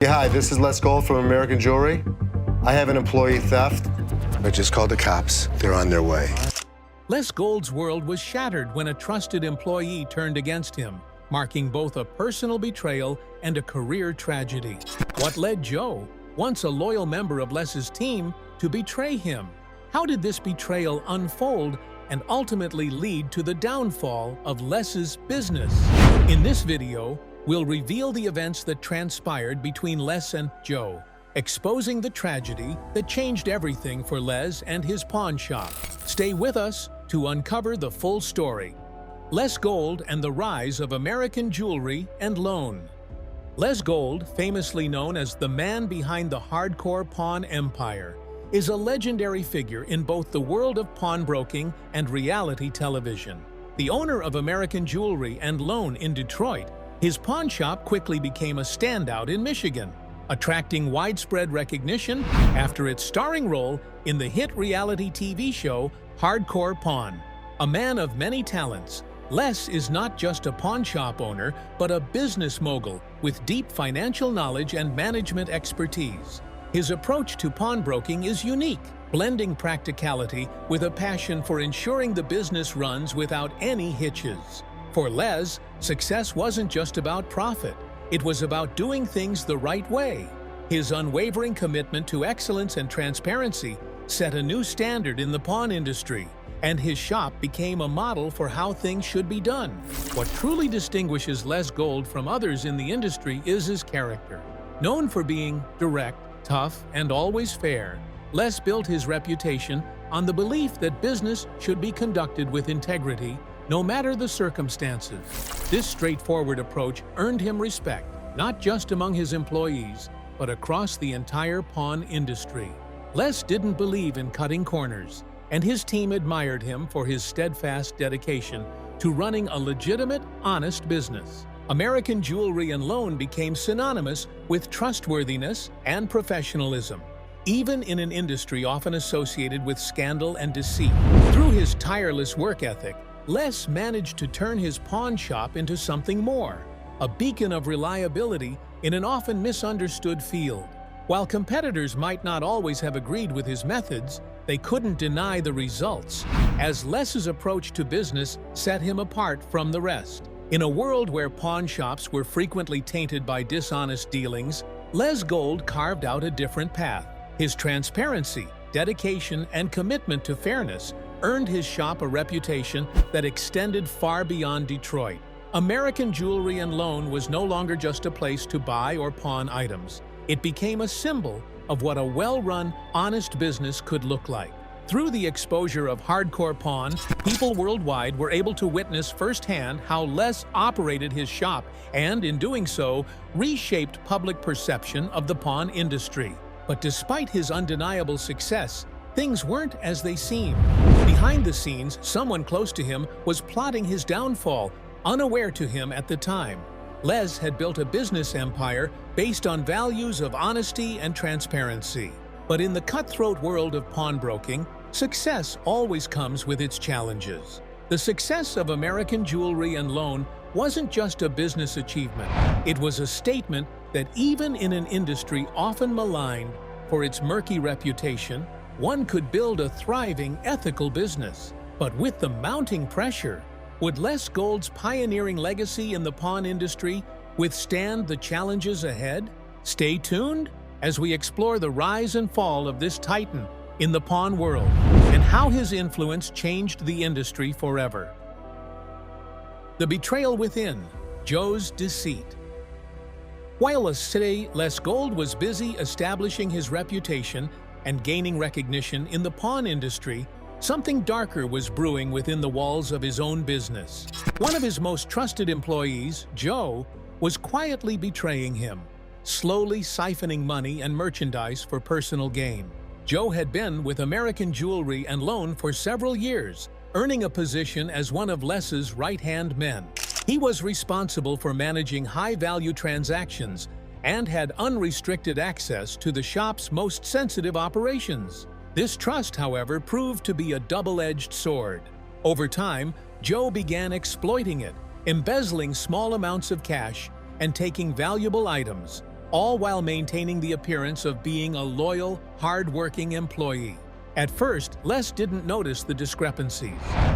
Yeah, hi, this is Les Gold from American Jewelry. I have an employee theft. I just called the cops. They're on their way. Les Gold's world was shattered when a trusted employee turned against him, marking both a personal betrayal and a career tragedy. What led Joe, once a loyal member of Les's team, to betray him? How did this betrayal unfold and ultimately lead to the downfall of Les's business? In this video, we'll reveal the events that transpired between Les and Joe, exposing the tragedy that changed everything for Les and his pawn shop. Stay with us to uncover the full story. Les Gold and the rise of American jewelry and loan. Les Gold, famously known as the man behind the hardcore pawn empire, is a legendary figure in both the world of pawnbroking and reality television. The owner of American Jewelry and Loan in Detroit, his pawn shop quickly became a standout in Michigan, attracting widespread recognition after its starring role in the hit reality TV show Hardcore Pawn. A man of many talents, Les is not just a pawn shop owner, but a business mogul with deep financial knowledge and management expertise. His approach to pawnbroking is unique, blending practicality with a passion for ensuring the business runs without any hitches. For Les, success wasn't just about profit. It was about doing things the right way. His unwavering commitment to excellence and transparency set a new standard in the pawn industry, and his shop became a model for how things should be done. What truly distinguishes Les Gold from others in the industry is his character. Known for being direct, tough, and always fair, Les built his reputation on the belief that business should be conducted with integrity, no matter the circumstances. This straightforward approach earned him respect, not just among his employees, but across the entire pawn industry. Les didn't believe in cutting corners, and his team admired him for his steadfast dedication to running a legitimate, honest business. American Jewelry and Loan became synonymous with trustworthiness and professionalism, even in an industry often associated with scandal and deceit. Through his tireless work ethic, Les managed to turn his pawn shop into something more, a beacon of reliability in an often misunderstood field. While competitors might not always have agreed with his methods, they couldn't deny the results, as Les's approach to business set him apart from the rest. In a world where pawn shops were frequently tainted by dishonest dealings, Les Gold carved out a different path. His transparency, dedication, and commitment to fairness earned his shop a reputation that extended far beyond Detroit. American Jewelry and Loan was no longer just a place to buy or pawn items. It became a symbol of what a well-run, honest business could look like. Through the exposure of hardcore pawn, people worldwide were able to witness firsthand how Les operated his shop and, in doing so, reshaped public perception of the pawn industry. But despite his undeniable success, things weren't as they seemed. Behind the scenes, someone close to him was plotting his downfall, unaware to him at the time. Les had built a business empire based on values of honesty and transparency. But in the cutthroat world of pawnbroking, success always comes with its challenges. The success of American Jewelry and Loan wasn't just a business achievement. It was a statement that even in an industry often maligned for its murky reputation, one could build a thriving, ethical business. But with the mounting pressure, would Les Gold's pioneering legacy in the pawn industry withstand the challenges ahead? Stay tuned as we explore the rise and fall of this titan in the pawn world and how his influence changed the industry forever. The betrayal within, Joe's deceit. While Les Gold was busy establishing his reputation and gaining recognition in the pawn industry, something darker was brewing within the walls of his own business. One of his most trusted employees, Joe, was quietly betraying him, slowly siphoning money and merchandise for personal gain. Joe had been with American Jewelry and Loan for several years, earning a position as one of Les's right-hand men. He was responsible for managing high-value transactions and had unrestricted access to the shop's most sensitive operations. This trust, however, proved to be a double-edged sword. Over time, Joe began exploiting it, embezzling small amounts of cash and taking valuable items, all while maintaining the appearance of being a loyal, hard-working employee. At first, Les didn't notice the discrepancies.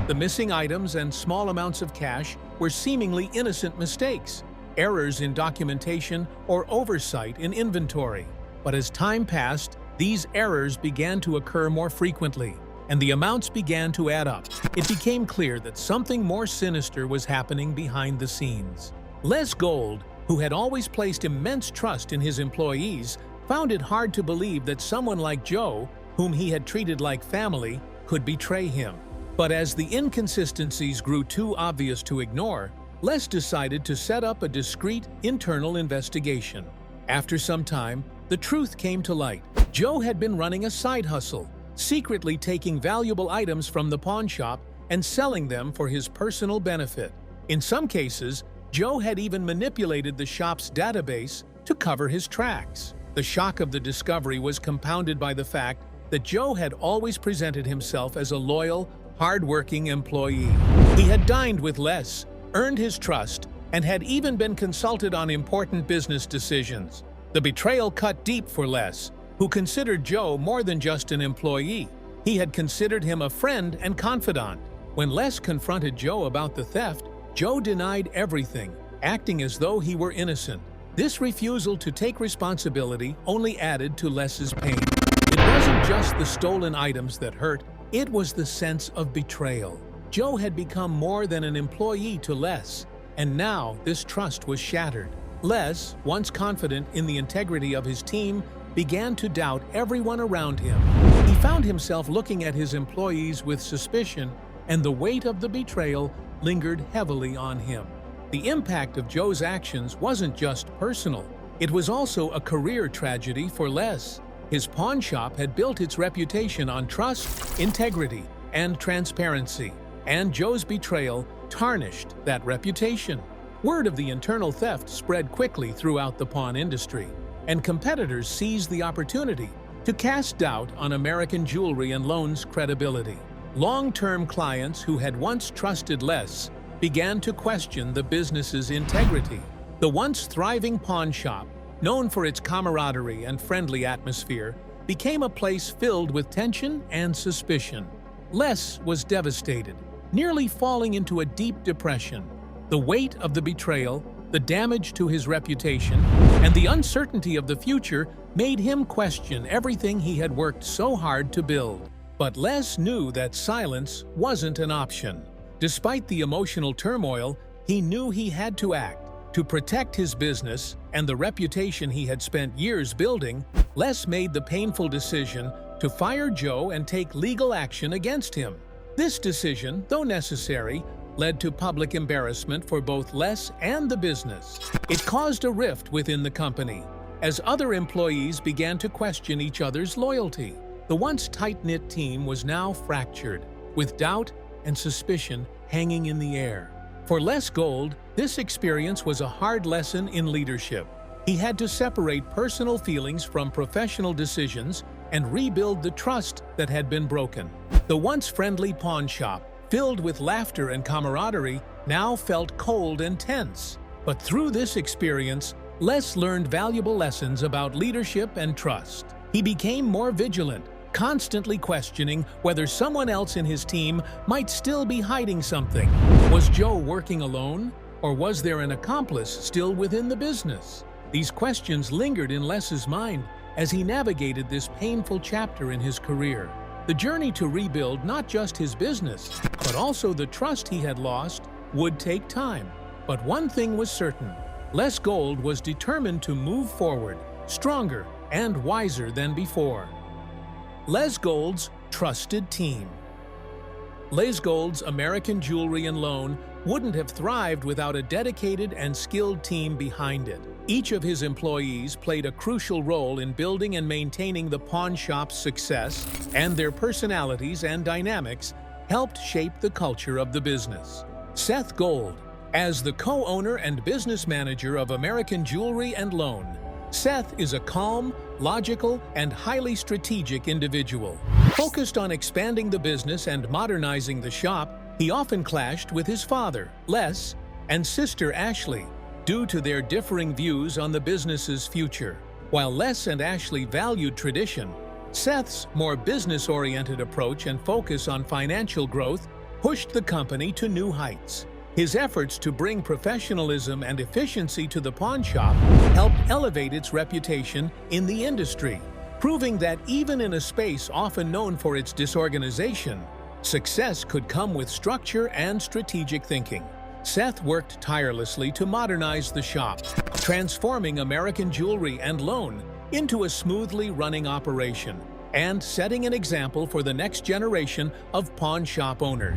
The missing items and small amounts of cash were seemingly innocent mistakes, errors in documentation or oversight in inventory. But as time passed, these errors began to occur more frequently, and the amounts began to add up. It became clear that something more sinister was happening behind the scenes. Les Gold, who had always placed immense trust in his employees, found it hard to believe that someone like Joe, whom he had treated like family, could betray him. But as the inconsistencies grew too obvious to ignore, Les decided to set up a discreet internal investigation. After some time, the truth came to light. Joe had been running a side hustle, secretly taking valuable items from the pawn shop and selling them for his personal benefit. In some cases, Joe had even manipulated the shop's database to cover his tracks. The shock of the discovery was compounded by the fact that Joe had always presented himself as a loyal, hard-working employee. He had dined with Les, earned his trust, and had even been consulted on important business decisions. The betrayal cut deep for Les, who considered Joe more than just an employee. He had considered him a friend and confidant. When Les confronted Joe about the theft, Joe denied everything, acting as though he were innocent. This refusal to take responsibility only added to Les's pain. It wasn't just the stolen items that hurt, it was the sense of betrayal. Joe had become more than an employee to Les, and now this trust was shattered. Les, once confident in the integrity of his team, began to doubt everyone around him. He found himself looking at his employees with suspicion, and the weight of the betrayal lingered heavily on him. The impact of Joe's actions wasn't just personal, it was also a career tragedy for Les. His pawn shop had built its reputation on trust, integrity, and transparency, and Joe's betrayal tarnished that reputation. Word of the internal theft spread quickly throughout the pawn industry, and competitors seized the opportunity to cast doubt on American Jewelry and Loan's credibility. Long-term clients who had once trusted Les began to question the business's integrity. The once thriving pawn shop, known for its camaraderie and friendly atmosphere, became a place filled with tension and suspicion. Les was devastated, nearly falling into a deep depression. The weight of the betrayal, the damage to his reputation, and the uncertainty of the future made him question everything he had worked so hard to build. But Les knew that silence wasn't an option. Despite the emotional turmoil, he knew he had to act. To protect his business and the reputation he had spent years building, Les made the painful decision to fire Joe and take legal action against him. This decision, though necessary, led to public embarrassment for both Les and the business. It caused a rift within the company, as other employees began to question each other's loyalty. The once tight-knit team was now fractured, with doubt and suspicion hanging in the air. For Les Gold, this experience was a hard lesson in leadership. He had to separate personal feelings from professional decisions and rebuild the trust that had been broken. The once friendly pawn shop, filled with laughter and camaraderie, now felt cold and tense. But through this experience, Les learned valuable lessons about leadership and trust. He became more vigilant, constantly questioning whether someone else in his team might still be hiding something. Was Joe working alone, or was there an accomplice still within the business? These questions lingered in Les's mind as he navigated this painful chapter in his career. The journey to rebuild not just his business, but also the trust he had lost, would take time. But one thing was certain: Les Gold was determined to move forward, stronger and wiser than before. Les Gold's trusted team. Les Gold's American Jewelry and Loan wouldn't have thrived without a dedicated and skilled team behind it. Each of his employees played a crucial role in building and maintaining the pawn shop's success, and their personalities and dynamics helped shape the culture of the business. Seth Gold. As the co-owner and business manager of American Jewelry and Loan, Seth is a calm, logical, and highly strategic individual. Focused on expanding the business and modernizing the shop, he often clashed with his father, Les, and sister Ashley, due to their differing views on the business's future. While Les and Ashley valued tradition, Seth's more business-oriented approach and focus on financial growth pushed the company to new heights. His efforts to bring professionalism and efficiency to the pawn shop helped elevate its reputation in the industry, proving that even in a space often known for its disorganization, success could come with structure and strategic thinking. Seth worked tirelessly to modernize the shop, transforming American Jewelry and Loan into a smoothly running operation and setting an example for the next generation of pawn shop owners.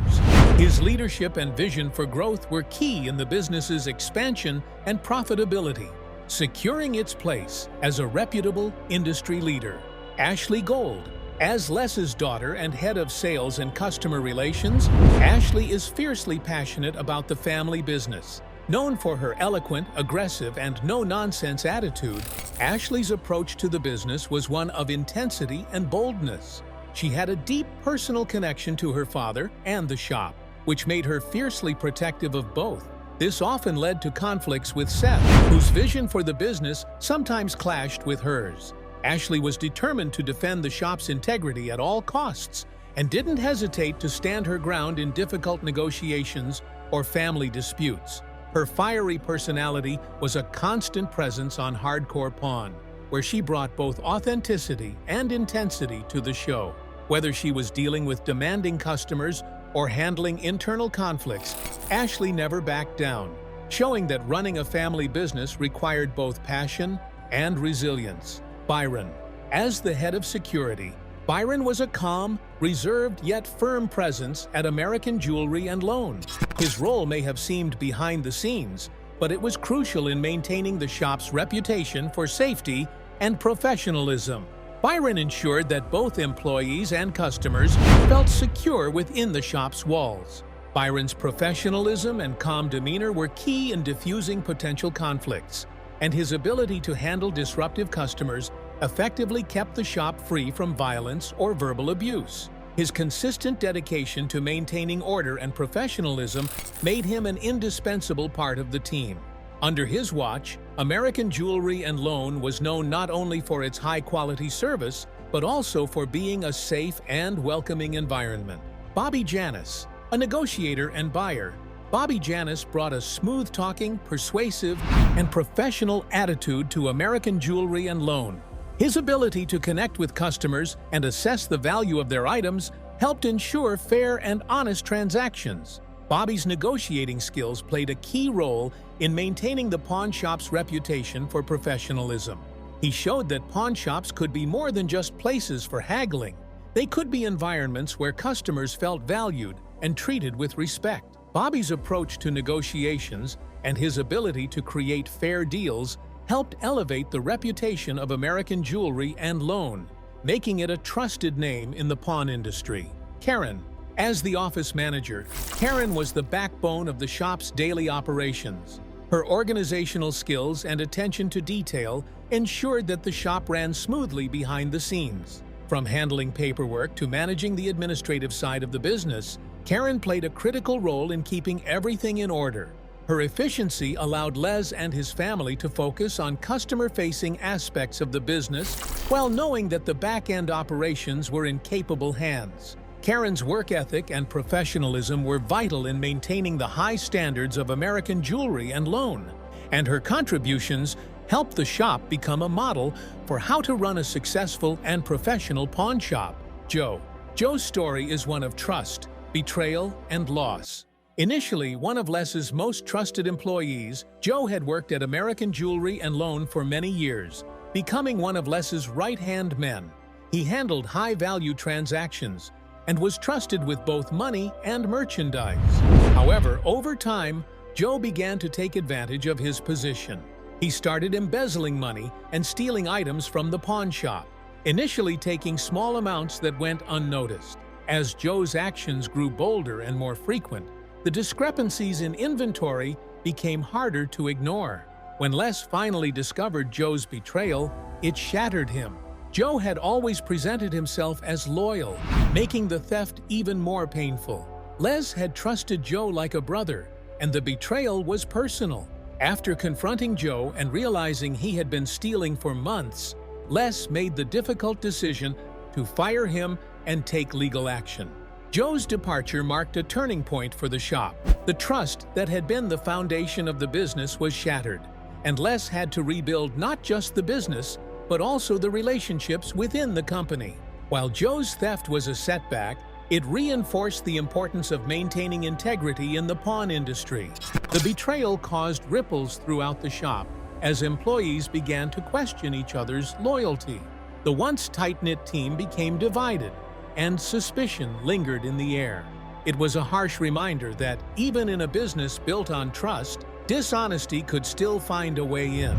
His leadership and vision for growth were key in the business's expansion and profitability, securing its place as a reputable industry leader. Ashley Gold. As Les's daughter and head of sales and customer relations, Ashley is fiercely passionate about the family business. Known for her eloquent, aggressive, and no-nonsense attitude, Ashley's approach to the business was one of intensity and boldness. She had a deep personal connection to her father and the shop, which made her fiercely protective of both. This often led to conflicts with Seth, whose vision for the business sometimes clashed with hers. Ashley was determined to defend the shop's integrity at all costs and didn't hesitate to stand her ground in difficult negotiations or family disputes. Her fiery personality was a constant presence on Hardcore Pawn, where she brought both authenticity and intensity to the show. Whether she was dealing with demanding customers or handling internal conflicts, Ashley never backed down, showing that running a family business required both passion and resilience. Byron. As the head of security, Byron was a calm, reserved yet firm presence at American Jewelry and Loan. His role may have seemed behind the scenes, but it was crucial in maintaining the shop's reputation for safety and professionalism. Byron ensured that both employees and customers felt secure within the shop's walls. Byron's professionalism and calm demeanor were key in diffusing potential conflicts, and his ability to handle disruptive customers effectively kept the shop free from violence or verbal abuse. His consistent dedication to maintaining order and professionalism made him an indispensable part of the team. Under his watch, American Jewelry and Loan was known not only for its high-quality service, but also for being a safe and welcoming environment. Bobby Janis. A negotiator and buyer, Bobby Janis brought a smooth-talking, persuasive, and professional attitude to American Jewelry and Loan. His ability to connect with customers and assess the value of their items helped ensure fair and honest transactions. Bobby's negotiating skills played a key role in maintaining the pawn shop's reputation for professionalism. He showed that pawn shops could be more than just places for haggling. They could be environments where customers felt valued and treated with respect. Bobby's approach to negotiations and his ability to create fair deals helped elevate the reputation of American Jewelry and Loan, making it a trusted name in the pawn industry. Karen. As the office manager, Karen was the backbone of the shop's daily operations. Her organizational skills and attention to detail ensured that the shop ran smoothly behind the scenes. From handling paperwork to managing the administrative side of the business, Karen played a critical role in keeping everything in order. Her efficiency allowed Les and his family to focus on customer-facing aspects of the business while knowing that the back-end operations were in capable hands. Karen's work ethic and professionalism were vital in maintaining the high standards of American Jewelry and Loan, and her contributions helped the shop become a model for how to run a successful and professional pawn shop. Joe. Joe's story is one of trust, betrayal, and loss. Initially one of Les's most trusted employees, Joe had worked at American Jewelry and Loan for many years, becoming one of Les's right-hand men. He handled high-value transactions and was trusted with both money and merchandise. However, over time, Joe began to take advantage of his position. He started embezzling money and stealing items from the pawn shop, initially taking small amounts that went unnoticed. As Joe's actions grew bolder and more frequent, the discrepancies in inventory became harder to ignore. When Les finally discovered Joe's betrayal, it shattered him. Joe had always presented himself as loyal, making the theft even more painful. Les had trusted Joe like a brother, and the betrayal was personal. After confronting Joe and realizing he had been stealing for months, Les made the difficult decision to fire him and take legal action. Joe's departure marked a turning point for the shop. The trust that had been the foundation of the business was shattered, and Les had to rebuild not just the business, but also the relationships within the company. While Joe's theft was a setback, it reinforced the importance of maintaining integrity in the pawn industry. The betrayal caused ripples throughout the shop as employees began to question each other's loyalty. The once tight-knit team became divided, and suspicion lingered in the air. It was a harsh reminder that even in a business built on trust, dishonesty could still find a way in.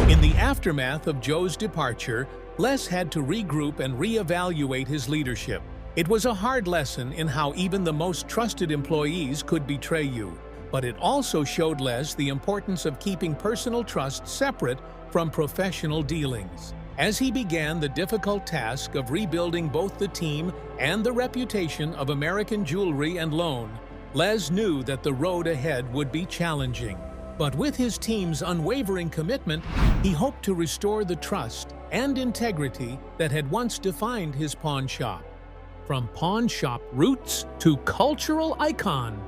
In the aftermath of Joe's departure, Les had to regroup and reevaluate his leadership. It was a hard lesson in how even the most trusted employees could betray you, but it also showed Les the importance of keeping personal trust separate from professional dealings. As he began the difficult task of rebuilding both the team and the reputation of American Jewelry and Loan, Les knew that the road ahead would be challenging. But with his team's unwavering commitment, he hoped to restore the trust and integrity that had once defined his pawn shop. From pawn shop roots to cultural icon,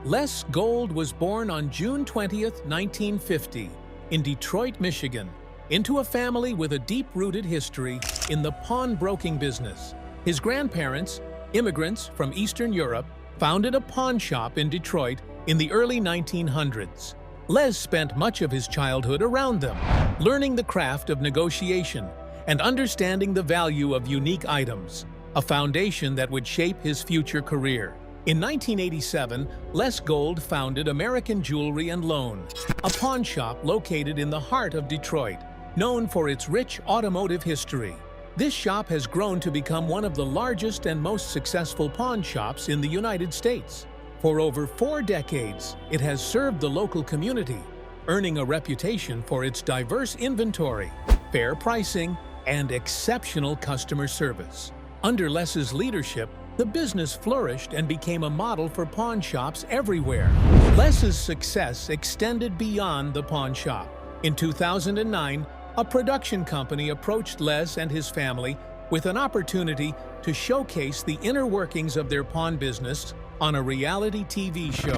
Les Gold was born on June 20, 1950, in Detroit, Michigan, into a family with a deep-rooted history in the pawnbroking business. His grandparents, immigrants from Eastern Europe, founded a pawn shop in Detroit in the early 1900s. Les spent much of his childhood around them, learning the craft of negotiation and understanding the value of unique items, a foundation that would shape his future career. In 1987, Les Gold founded American Jewelry and Loan, a pawn shop located in the heart of Detroit, known for its rich automotive history. This shop has grown to become one of the largest and most successful pawn shops in the United States. For over 4 decades, it has served the local community, earning a reputation for its diverse inventory, fair pricing, and exceptional customer service. Under Les's leadership, the business flourished and became a model for pawn shops everywhere. Les's success extended beyond the pawn shop. In 2009, a production company approached Les and his family with an opportunity to showcase the inner workings of their pawn business on a reality TV show.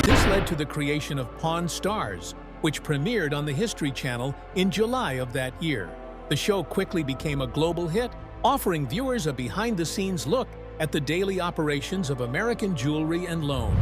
This led to the creation of Pawn Stars, which premiered on the History Channel in July of that year. The show quickly became a global hit, offering viewers a behind-the-scenes look at the daily operations of American Jewelry and Loan.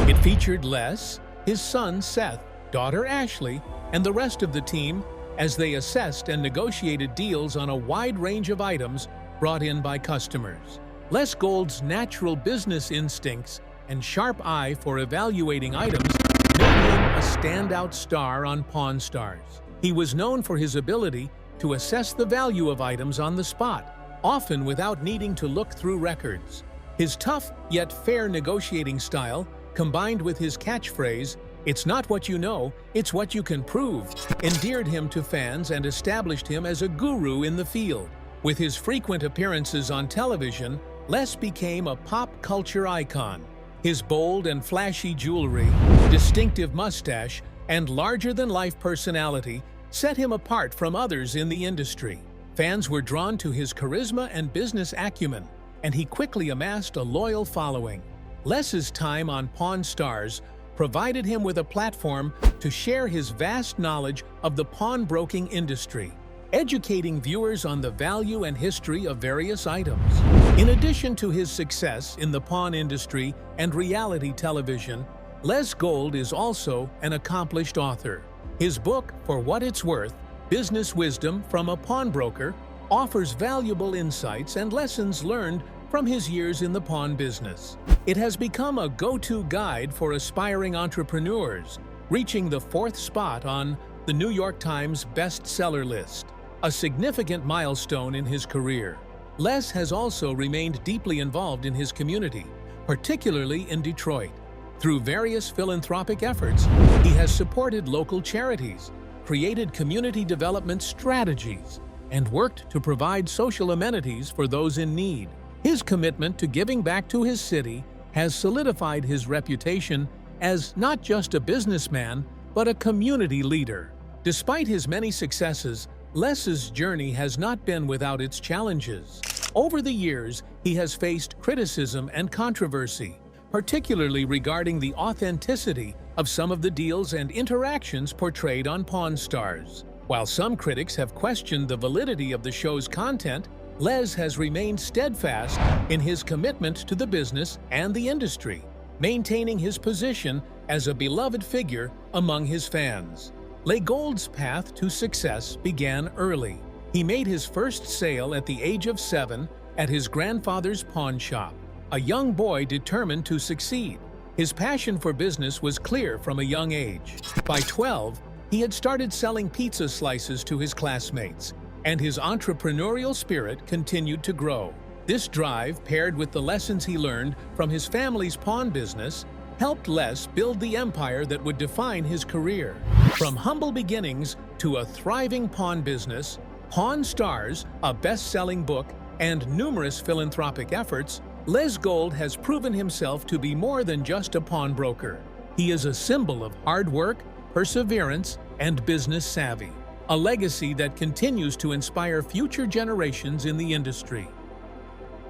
It featured Les, his son Seth, daughter Ashley, and the rest of the team as they assessed and negotiated deals on a wide range of items brought in by customers. Les Gold's natural business instincts and sharp eye for evaluating items made him a standout star on Pawn Stars. He was known for his ability to assess the value of items on the spot, often without needing to look through records. His tough yet fair negotiating style, combined with his catchphrase, "It's not what you know, it's what you can prove," endeared him to fans and established him as a guru in the field. With his frequent appearances on television, Les became a pop culture icon. His bold and flashy jewelry, distinctive mustache, and larger-than-life personality set him apart from others in the industry. Fans were drawn to his charisma and business acumen, and he quickly amassed a loyal following. Les's time on Pawn Stars provided him with a platform to share his vast knowledge of the pawnbroking industry, educating viewers on the value and history of various items. In addition to his success in the pawn industry and reality television, Les Gold is also an accomplished author. His book, For What It's Worth, Business Wisdom from a Pawnbroker, offers valuable insights and lessons learned from his years in the pawn business. It has become a go-to guide for aspiring entrepreneurs, reaching the 4th spot on the New York Times bestseller list, a significant milestone in his career. Les has also remained deeply involved in his community, particularly in Detroit. Through various philanthropic efforts, he has supported local charities, created community development strategies, and worked to provide social amenities for those in need. His commitment to giving back to his city has solidified his reputation as not just a businessman, but a community leader. Despite his many successes, Les's journey has not been without its challenges. Over the years, he has faced criticism and controversy, particularly regarding the authenticity of some of the deals and interactions portrayed on Pawn Stars. While some critics have questioned the validity of the show's content, Les has remained steadfast in his commitment to the business and the industry, maintaining his position as a beloved figure among his fans. Les Gold's path to success began early. He made his first sale at the age of 7 at his grandfather's pawn shop, a young boy determined to succeed. His passion for business was clear from a young age. By 12, he had started selling pizza slices to his classmates, and his entrepreneurial spirit continued to grow. This drive, paired with the lessons he learned from his family's pawn business, helped Les build the empire that would define his career. From humble beginnings to a thriving pawn business, Pawn Stars, a best-selling book, and numerous philanthropic efforts, Les Gold has proven himself to be more than just a pawnbroker. He is a symbol of hard work, perseverance, and business savvy, a legacy that continues to inspire future generations in the industry.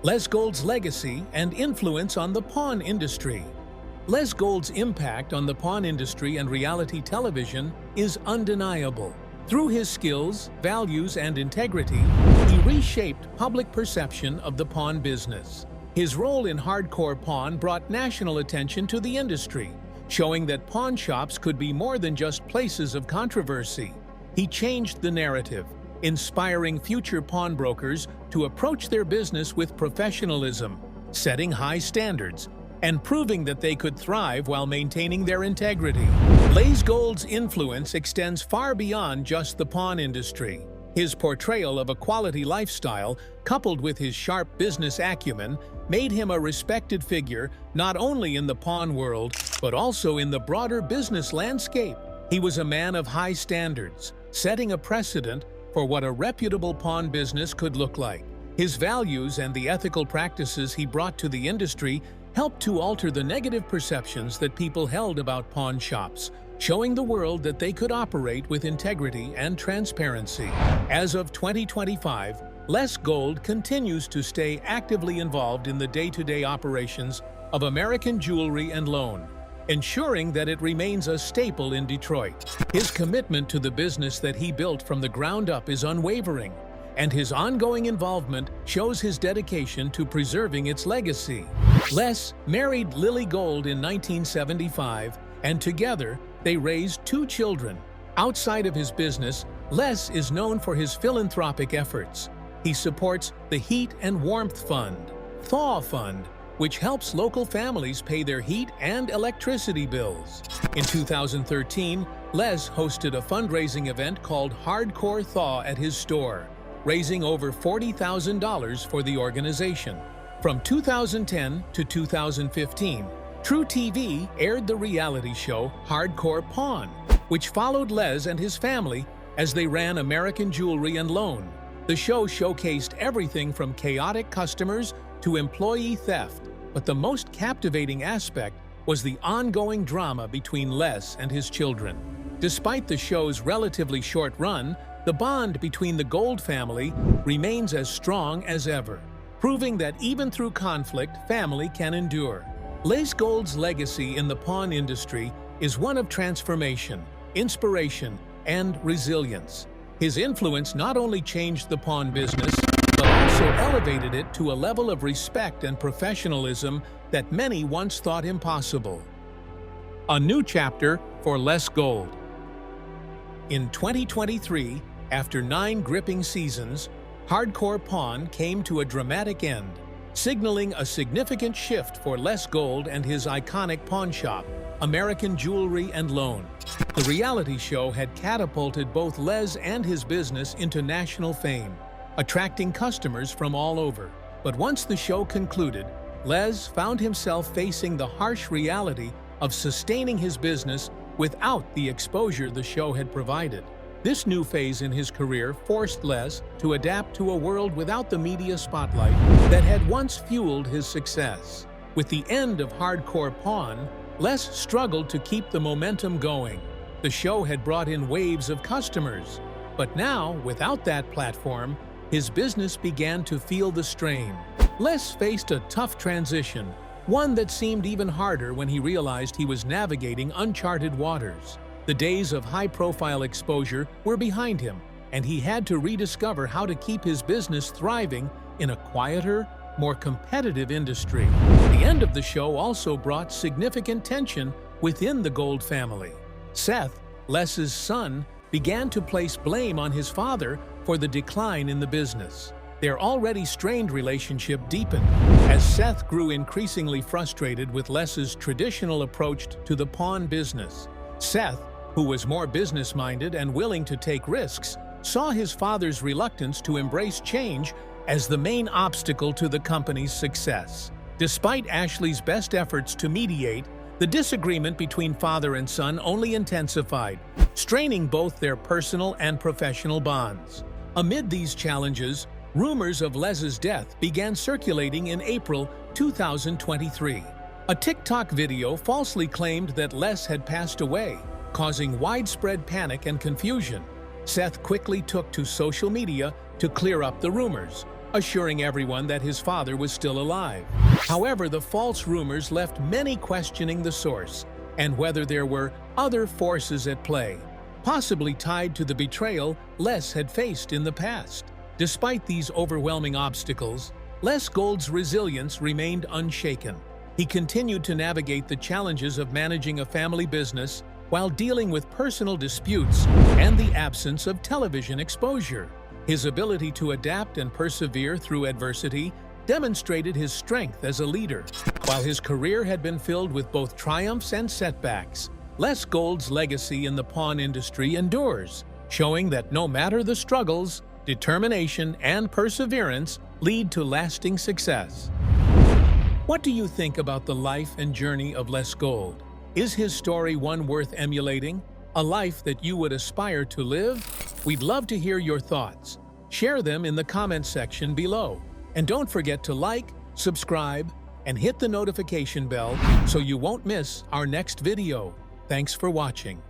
Les Gold's legacy and influence on the pawn industry. Les Gold's impact on the pawn industry and reality television is undeniable. Through his skills, values, and integrity, he reshaped public perception of the pawn business. His role in Hardcore Pawn brought national attention to the industry, showing that pawn shops could be more than just places of controversy. He changed the narrative, inspiring future pawnbrokers to approach their business with professionalism, setting high standards, and proving that they could thrive while maintaining their integrity. Les Gold's influence extends far beyond just the pawn industry. His portrayal of a quality lifestyle, coupled with his sharp business acumen, made him a respected figure not only in the pawn world, but also in the broader business landscape. He was a man of high standards, setting a precedent for what a reputable pawn business could look like. His values and the ethical practices he brought to the industry helped to alter the negative perceptions that people held about pawn shops, showing the world that they could operate with integrity and transparency. As of 2025, Les Gold continues to stay actively involved in the day-to-day operations of American Jewelry and Loan, ensuring that it remains a staple in Detroit. His commitment to the business that he built from the ground up is unwavering, and his ongoing involvement shows his dedication to preserving its legacy. Les married Lily Gold in 1975, and together they raised 2 children. Outside of his business, Les is known for his philanthropic efforts. He supports the Heat and Warmth Fund, Thaw Fund, which helps local families pay their heat and electricity bills. In 2013, Les hosted a fundraising event called Hardcore Thaw at his store, raising over $40,000 for the organization. From 2010 to 2015, True TV aired the reality show Hardcore Pawn, which followed Les and his family as they ran American Jewelry and Loan. The show showcased everything from chaotic customers to employee theft, but the most captivating aspect was the ongoing drama between Les and his children. Despite the show's relatively short run, the bond between the Gold family remains as strong as ever, proving that even through conflict, family can endure. Les Gold's legacy in the pawn industry is one of transformation, inspiration, and resilience. His influence not only changed the pawn business, but also elevated it to a level of respect and professionalism that many once thought impossible. A new chapter for Les Gold. In 2023, after 9 gripping seasons, Hardcore Pawn came to a dramatic end, signaling a significant shift for Les Gold and his iconic pawn shop, American Jewelry and Loan. The reality show had catapulted both Les and his business into national fame, attracting customers from all over. But once the show concluded, Les found himself facing the harsh reality of sustaining his business without the exposure the show had provided. This new phase in his career forced Les to adapt to a world without the media spotlight that had once fueled his success. With the end of Hardcore Pawn, Les struggled to keep the momentum going. The show had brought in waves of customers. But now, without that platform, his business began to feel the strain. Les faced a tough transition, one that seemed even harder when he realized he was navigating uncharted waters. The days of high-profile exposure were behind him, and he had to rediscover how to keep his business thriving in a quieter, more competitive industry. The end of the show also brought significant tension within the Gold family. Seth, Les's son, began to place blame on his father for the decline in the business. Their already strained relationship deepened as Seth grew increasingly frustrated with Les's traditional approach to the pawn business. Seth, who was more business-minded and willing to take risks, saw his father's reluctance to embrace change as the main obstacle to the company's success. Despite Ashley's best efforts to mediate, the disagreement between father and son only intensified, straining both their personal and professional bonds. Amid these challenges, rumors of Les's death began circulating in April 2023. A TikTok video falsely claimed that Les had passed away, causing widespread panic and confusion. Seth quickly took to social media to clear up the rumors, assuring everyone that his father was still alive. However, the false rumors left many questioning the source and whether there were other forces at play, possibly tied to the betrayal Les had faced in the past. Despite these overwhelming obstacles, Les Gold's resilience remained unshaken. He continued to navigate the challenges of managing a family business while dealing with personal disputes and the absence of television exposure. His ability to adapt and persevere through adversity demonstrated his strength as a leader. While his career had been filled with both triumphs and setbacks, Les Gold's legacy in the pawn industry endures, showing that no matter the struggles, determination and perseverance lead to lasting success. What do you think about the life and journey of Les Gold? Is his story one worth emulating? A life that you would aspire to live? We'd love to hear your thoughts. Share them in the comments section below. And don't forget to like, subscribe, and hit the notification bell so you won't miss our next video. Thanks for watching.